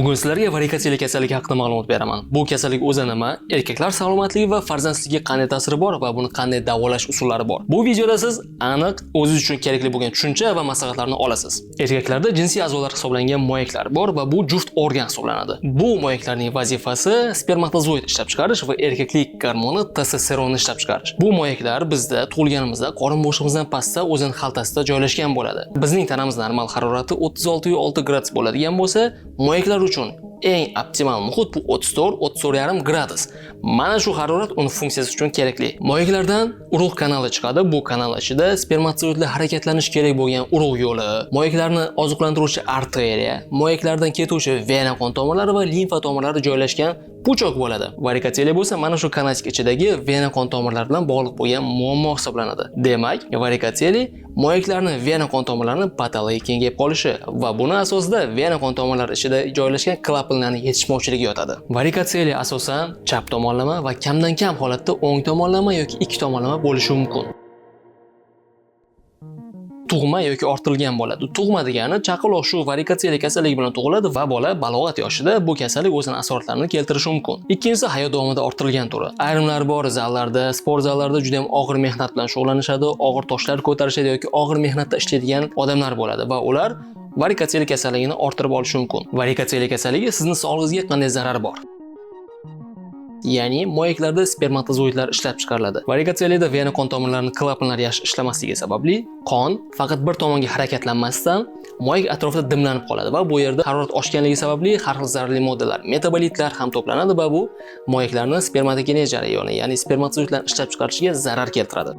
Bugun sizlarga varikatsiyali kasallik haqida ma'lumot beraman. Bu kasallik o'zi nima, erkaklar salomatligi va farzandsizlikka qanday ta'siri bor va buni qanday davolash usullari bor. Bu videoda siz aniq o'zingiz uchun kerakli bo'lgan tushuncha va maslahatlarni olasiz. Erkaklarda jinsiy a'zolar hisoblangan moyaklar bor va bu juft organ hisoblanadi. Bu moyaklarning vazifasi spermatozoid ishlab chiqarish va erkaklik gormoni testosteronni ishlab chiqarish. Bu moyaklar bizda tug'ilganimizda qorin bo'shlig'imizdan pastda o'zining xaltasida joylashgan bo'ladi. Bizning tanamiz normal harorati 36,6 gradus bo'ladigan bo'lsa, moyaklar uchun eng optimal muhit bu 34-34,5 gradus. Mana shu harorat uning funksiyasi uchun kerakli. Moyaklardan urug' kanali chiqadi. Bu kanal ichida spermatozoidlar harakatlanishi kerak bo'lgan urug' yo'li, moyaklarni oziqlantiruvchi arteriya, moyaklardan ketuvchi vena qon tomirlari va limfa tomirlari joylashgan puchoq bo'ladi. Varikatsiyali bo'lsa mana shu kanalning ichidagi vena qon tomirlari bilan bog'liq bo'lgan muammo hisoblanadi. Demak, varikatsiyali moyaklarni vena qon tomirlarini patologik kengayib qolishi va buni asosida vena qon tomirlari ichida joylashgan klapanlarning yetishmovchiligi yotadi. Varikatsiyali asosan chap tomonlama va kamdan kam holatda o'ng tomonlama yoki ikki tomonlama bo'lishi mumkin. Tug'ma yoki ortilgan bo'ladi. Tug'ma degani chaqaloq shu varikatsiyali kasallik bilan tug'iladi va bola balog'at yoshida bu kasallik o'zining asoratlarini keltirishi mumkin. Ikkinchisi hayot davomida ortilgan turi. Ayrimlar bor zallarda, sport zallarida juda ham og'ir mehnat bilan shug'ullanishadi, og'ir toshlar ko'tarishadi yoki og'ir mehnatda ishlaydigan odamlar bo'ladi va ular varikatsiyali kasalligini orttirib olishi mumkin. Varikatsiyali kasalligi sizning sog'lig'ingizga qanday zarari bor? Ya'ni moyaklarda spermatozoidlar ishlab chiqariladi. Varikatsiyalida vena qon tomirlarining klapanlari yaxshi ishlamasligi sababli qon faqat bir tomonga harakatlanmasdan moyak atrofida dimlanib qoladi va bu yerda harorat oshganligi sababli har xil zararli moddalar, metabolitlar ham to'planadi va bu moyaklarni spermatogenez jarayoni, ya'ni spermatozoidlarni ishlab chiqarishiga zarar keltiradi.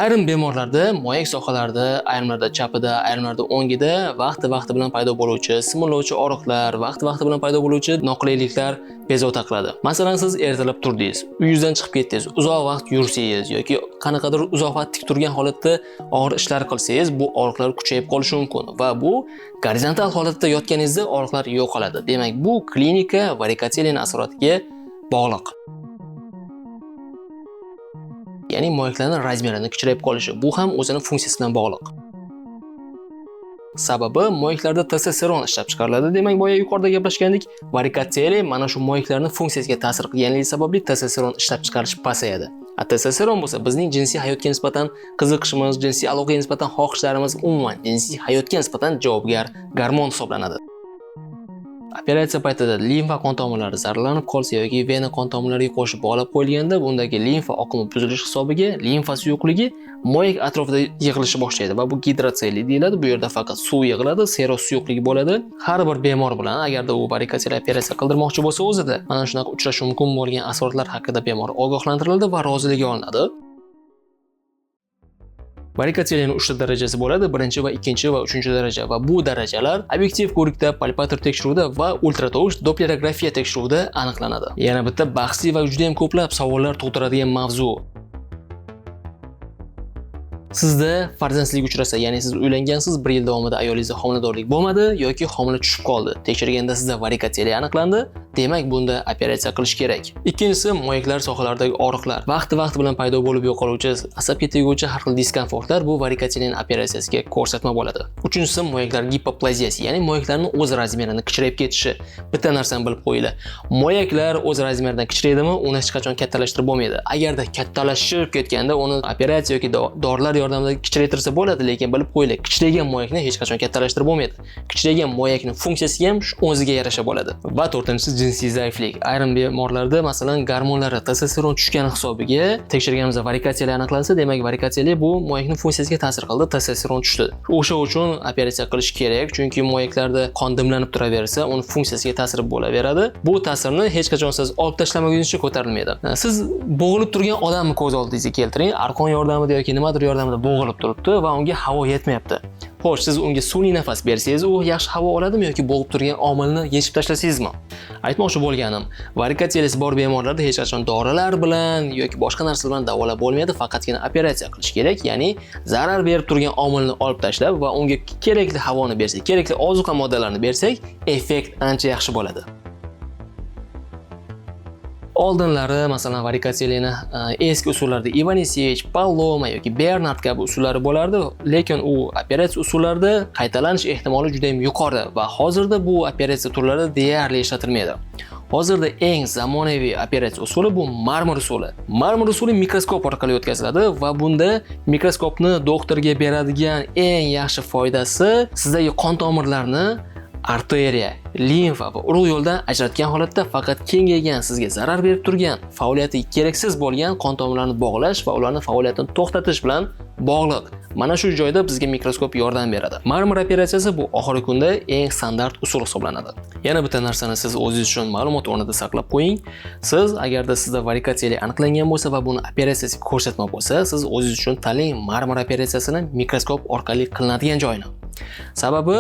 Ayrim bemorlarda moyak sohalarida, ayrimlarda chapida, ayrimlarda o'ngida vaqti bilan paydo bo'luvchi simillovchi og'riqlar, vaqti bilan paydo bo'luvchi noqulayliklar bezovta qiladi. Masalan, siz ertalab turdingiz, uyingizdan chiqib ketdingiz, uzoq vaqt yursangiz yoki qanaqadir uzoq vaqt tik turgan holatda og'ir ishlar qilsangiz, bu og'riqlar kuchayib qolishi mumkin va bu gorizontal holatda yotganingizda og'riqlar yo'qoladi. Demak, bu klinika varikatsiyalining asoratiga bog'liq. Ya'ni moyaklarning razmerining kichrayib qolishi, bu ham o'zining funksiyasi bilan bog'liq. Sababi moyaklarda testosteron ishlab chiqariladi. Demak, boya yuqorida gaplashgandik, varikatsiyali mana shu moyaklarning funksiyasiga ta'sir qilganligi sababli testosteron ishlab chiqarish pasayadi. Testosteron bo'lsa bizning jinsiy hayotga nisbatan qiziqishimiz, jinsiy aloqaga nisbatan xohishlarimiz, umuman jinsiy hayotga nisbatan javobgar gormon hisoblanadi. Operatsiya paytida limfa qon tomirlari zararlanib qolsa yoki vena qon tomirlariga qo'shib bog'lab qo'yilganda bundagi limfa oqimi buzilishi hisobiga limfa suyuqligi moyak atrofida yig'ilishni boshlaydi va bu gidrotseli deyiladi. Bu yerda faqat suv yig'iladi, seroz suyuqligi bo'ladi. Har bir bemor bilan agarda u varikatsiyali operatsiya qildirmoqchi bo'lsa o'zida mana shunaqa uchrashi mumkin bo'lgan asoratlar haqida bemor ogohlantiriladi va roziligi olinadi. Varikatsiyalining 3 ta darajasi bo'ladi: 1-chi va 2-chi va 3-chi daraja va bu darajalar obyektiv ko'rikda, palpator tekshiruvda va ultratovush dopplerografiya tekshiruvida aniqlanadi. Yana bitta bahsli va juda ham ko'plab savollar tug'diradigan mavzu. Sizda farzandsizlik uchrasa, ya'ni siz uylangansiz, 1 yil davomida ayolingizda homiladorlik bo'lmadi yoki homila tushib qoldi. Tekshirganda sizda varikatsiyali aniqlandi. Demak, bunda operatsiya qilish kerak. Ikkinchisi moyaklar sohalaridagi og'riqlar. Vaqti bilan paydo bo'lib yo'qoluvchi, asabga teguvchi har xil diskomfortlar bu varikatsiyalining operatsiyasiga ko'rsatma bo'ladi. Uchinchisi moyaklar gipoplaziyasi, ya'ni moyaklarning o'z razmerining kichrayib ketishi. Bitta narsani bilib qo'yinglar. Moyaklar o'z razmeridan kichraydimi, uni hech qachon kattalashtirib bo'lmaydi. Agarda kattalashib ketganda uni operatsiya yoki dorilar yordamida kichraytirsa bo'ladi, lekin bilib qo'yinglar, kichragan moyakni hech qachon kattalashtirib bo'lmaydi. Kichragan moyakning funksiyasi ham o'ziga yarasha bo'ladi. Va to'rtinchisi jinsiy zaiflik. Ayrim bemorlarda masalan gormonlari testosteron tushgani hisobiga tekshirganimizda varikatsiyali aniqlansa, demak varikatsiyali bu moyakning funksiyasiga ta'sir qildi, testosteron tushdi. O'sha uchun operatsiya qilish kerak, chunki moyaklarda qon dimlanib turaversa, uning funksiyasiga ta'sir bo'laveradi. Bu ta'sirni hech qachon siz olib tashlamagunizcha ko'tarilmaydi. Siz bo'g'ilib turgan odamni ko'z oldingizga keltiring, arqon yordamida yoki nimadir yordamida bo'g'ilib turibdi va unga havo yetmayapti. Xo'sh, siz unga sun'iy nafas bersangiz, u yaxshi havo oladimi yoki bo'g'ib turgan omilni yechib tashlasangizmi? Aytmoqchi bo'lganim, varikatsiyasi bor bemorlarda hech qachon dorilar bilan yoki boshqa narsa bilan davolab bo'lmaydi, faqatgina operatsiya qilish kerak. Ya'ni zarar berib turgan omilni olib tashlab va unga kerakli havoni bersak, kerakli ozuqa moddalarini bersak, effekt ancha yaxshi bo'ladi. Oldinlari masalan varikatsiyani eski usullarda Ivanisevich, Paloma yoki Bernard kabi usullari bo'lardi, lekin u operatsiya usullarida qaytalanish ehtimoli juda ham yuqori va hozirda bu operatsiya turlari deyarli ishlatilmaydi. Hozirda eng zamonaviy operatsiya usuli bu marmar usuli. Marmar usuli mikroskop orqali o'tkaziladi va bunda mikroskopni doktorga beradigan eng yaxshi foydasi sizdagi qon tomirlarni arteriya, limfa va urug' yo'ldan ajratgan holatda faqat kengaygan, sizga zarar berib turgan, faoliyati keraksiz bo'lgan qon tomirlarni bog'lash va ularning faoliyatini to'xtatish bilan bog'liq. Mana shu joyda bizga mikroskop yordam beradi. Marmar operatsiyasi bu oxirgi kunda eng standart usul hisoblanadi. Yana bitta narsani siz o'zingiz uchun ma'lumot o'rnida saqlab qo'ying. Siz agarda sizda varikatsiyalik aniqlangan bo'lsa va buni operatsiyasi ko'rsatma bo'lsa, siz o'zingiz uchun tanlang marmar operatsiyasini mikroskop orqali qilinadigan joyini. Sababi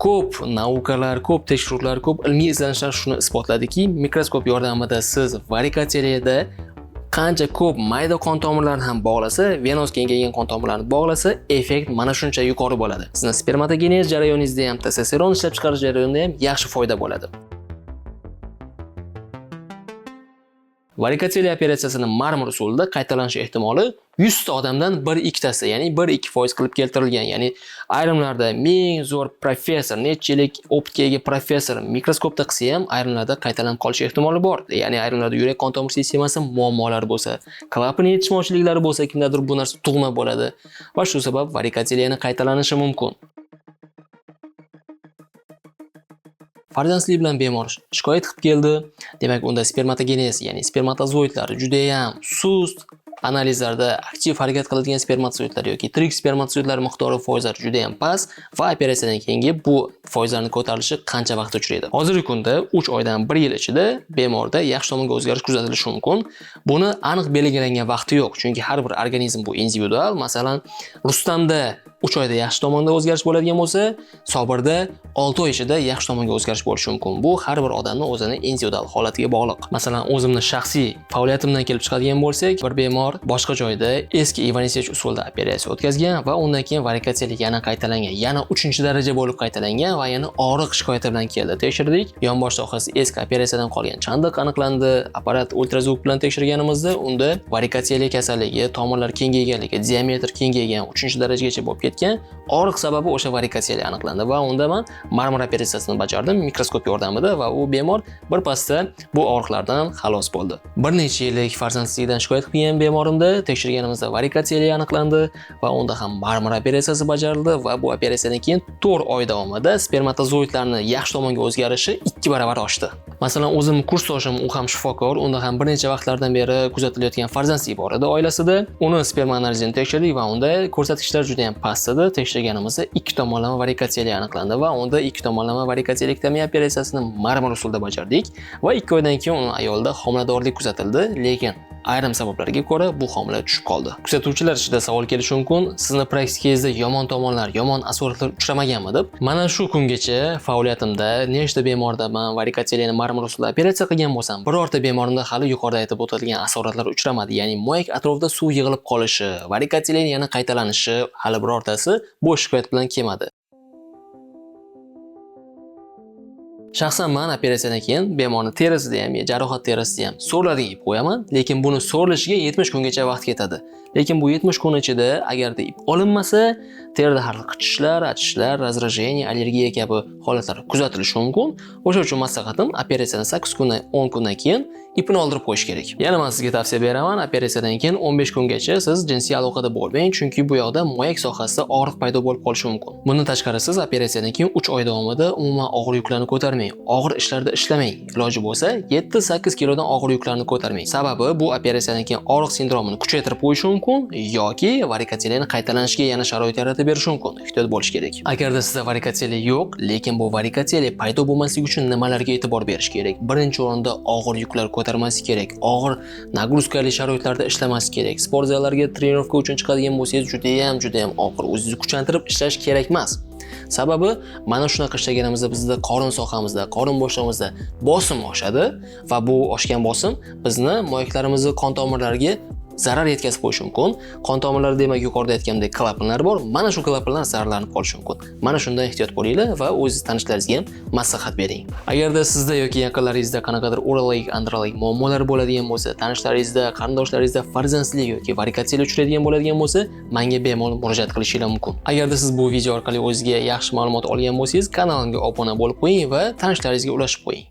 ko'p naukalar, ko'p tekshiruvlar, ko'p ilmiy izlanishlar shuni isbotladiki, mikroskop yordamida siz varikatsiyada qancha ko'p mayda qon tomirlarini ham bog'lasa, venoz kengaygan qon tomirlarini bog'lasa, effekt mana shuncha yuqori bo'ladi. Sizning spermatogenez jarayoningizda ham, testosteron ishlab chiqarish jarayonida ham yaxshi foyda bo'ladi. Varikatsiyalik operatsiyasini marmar usulida qaytalanish ehtimoli 100 ta odamdan 1-2tasi, ya'ni 1-2% qilib keltirilgan. Ya'ni ayrimlarda ming zo'r professor, necha yillik optikaga professor mikroskopda qilsa ham ayrimlarda qaytalanib qolish ehtimoli bor. Ya'ni ayrimlarda yurak qon tomir sistemasi muammolari bo'lsa, klapan yetishmovchiliklari bo'lsa, kimdadir bu narsa tug'ma bo'ladi va shu sabab varikatsiyani qaytalanishi mumkin. Farzandli bilan bemor shikoyat qilib keldi. Demak, unda spermatogenez, ya'ni spermatozoidlar juda ham sust, analizlarda aktiv harakat qiladigan spermatozoidlar yoki tirik spermatozoidlar miqdori foizlari juda ham past va operatsiyadan keyingi bu foizlarning ko'tarilishi qancha vaqt uchraydi. Hozirgi kunda 3 oydan 1 yil ichida bemorda yaxshi tomonga o'zgarish kuzatilishi mumkin. Buni aniq belgilangan vaqti yo'q, chunki har bir organizm bu individual. Masalan, Rustamda 3 oyda yaxshi tomonda o'zgarish bo'ladigan bo'lsa, Sobirda 6 oy ichida yaxshi tomonga o'zgarish bo'lishi mumkin. Bu har bir odamning o'zining individual holatiga bog'liq. Masalan, o'zimning shaxsiy faoliyatimdan kelib chiqadigan bo'lsak, bir bemor boshqa joyda eski Ivanisevich usulida operatsiya o'tkazgan va undan keyin varikatsiyalik yana qaytalangan, yana 3-daraja bo'lib qaytalangan va yana og'riq shikoyati bilan keldi. Tekshirdik, yonbosh sohasi eski operatsiyadan qolgan chandiq aniqlandi. Apparat ultrazvuk bilan tekshirganimizda unda varikatsiyalik kasalligi, tomirlar kengayganligi, diametr kengaygan, 3-darajagacha bo'lib ketgan. Og'riq sababi o'sha varikatsiyalik aniqlandi va unda men marmar operatsiyasini bajardim mikroskop yordamida va u bemor birpasda bu og'riqlardan xalos bo'ldi. Bir necha yillik farzandlikdan shikoyat qilgan bemorimda tekshirganimizda varikatsiyalik aniqlandi va unda ham marmar operatsiyasi bajarildi va bu operatsiyadan keyin 4 oy davomida spermatozoidlarning yaxshi tomonga o'zgarishi 2 barobar oshdi. Masalan, o'zim kursdoshim, u ham shifokor, unda ham bir necha vaqtlardan beri kuzatilayotgan farzandli bor edi oilasida. Uni sperma analizini tekshirdik va unda ko'rsatkichlar juda ham past edi. Tekshirganimizda 2 tomonlama varikatsiyalik aniqlandi va unda 2 tomonlama varikatsiyaliktomiya operatsiyasini marmar usulida bajardik va 2 oydan keyin uning ayolda homiladorlik kuzatildi, lekin ayrim sabablarga ko'ra bu homila tushib qoldi. Kuzatuvchilar ichida savol kelishi mumkin, sizni praktikangizda yomon tomonlar, yomon asoratlar uchramaganmi deb. Mana shu kungacha faoliyatimda nechta bemorda men varikatsiyalikni marmar usulida operatsiya qilgan bo'lsam, birorta bemorimda hali yuqorida aytib o'tilgan asoratlar uchramadi. Ya'ni moyak atrofida suv yig'ilib qolishi, varikatsiyalikning yana qaytalanishi hali birortasi bu shikoyat bilan kelmadi. Shaxsan men operatsiyadan keyin bemorning terisida ham, jarohat terisida ham so'rlarga ip qo'yaman, lekin buni so'rilishiga 70 kungacha vaqt ketadi. Lekin bu 70 kun ichida agarda ip olinmasa, terida har xil qichishlar, achishlar, раздражение, allergiya kabi holatlar kuzatilishi mumkin. O'sha uchun maslahatim operatsiyadan 8 kundan 10 kundan keyin ipini oldirib qo'yish kerak. Yana men sizga tavsiya beraman, operatsiyadan keyin 15 kungacha siz jinsiy aloqada bo'lmang, chunki bu yoqda moyak sohasida og'riq paydo bo'lib qolishi mumkin. Bundan tashqari siz operatsiyadan keyin 3 oy davomida umuman og'ir yuklarni ko'tarmang. Og'ir ishlarda ishlamang. Iloji bo'lsa 7-8 kilodan og'ir yuklarni ko'tarmang. Sababi bu operatsiyadan keyin og'riq sindromini kuchaytirib qo'yishi mumkin yoki varikatsiyalikni qaytalanishiga yana sharoit yaratib berishi mumkin. Ehtiyot bo'lish kerak. Agarda sizda varikatsiyalik yo'q, lekin bu varikatsiyalik paydo bo'lmasligi uchun nimalarga e'tibor berish kerak? Birinchi o'rinda og'ir yuklar ko'tarmaslik kerak. Og'ir nagruzkali sharoitlarda ishlamaslik kerak. Sport zallarga trenirovka uchun chiqadigan bo'lsangiz juda ham og'ir o'zingizni kuchlantirib ishlash kerak emas. Sababi mana shunaqa ishlaganimizda bizda qorin sohamizda, qorin bo'shlig'imizda bosim oshadi va bu oshgan bosim bizni moyaklarimizning qon tomirlariga zarar yetkazib qo'yishi mumkin. Qon tomirlari demak yuqorida aytgandek klapanlar bor. Mana shu klapanlar zararlanib qolishi mumkin. Mana shundan ehtiyot bo'linglar va o'zingiz tanishlaringizga ham maslahat bering. Agarda sizda yoki yaqinlaringizda qanaqadir urologik, andrologik muammolar bo'ladigan bo'lsa, tanishlaringizda, qarindoshlaringizda farzandsizlik yoki varikatsiyaga uchraydigan bo'ladigan bo'lsa, menga bemalol murojaat qilishingiz mumkin. Agarda siz bu video orqali o'zingizga yaxshi ma'lumot olgan bo'lsangiz, kanalimga obuna bo'lib qo'ying va tanishlaringizga ulashib qo'ying.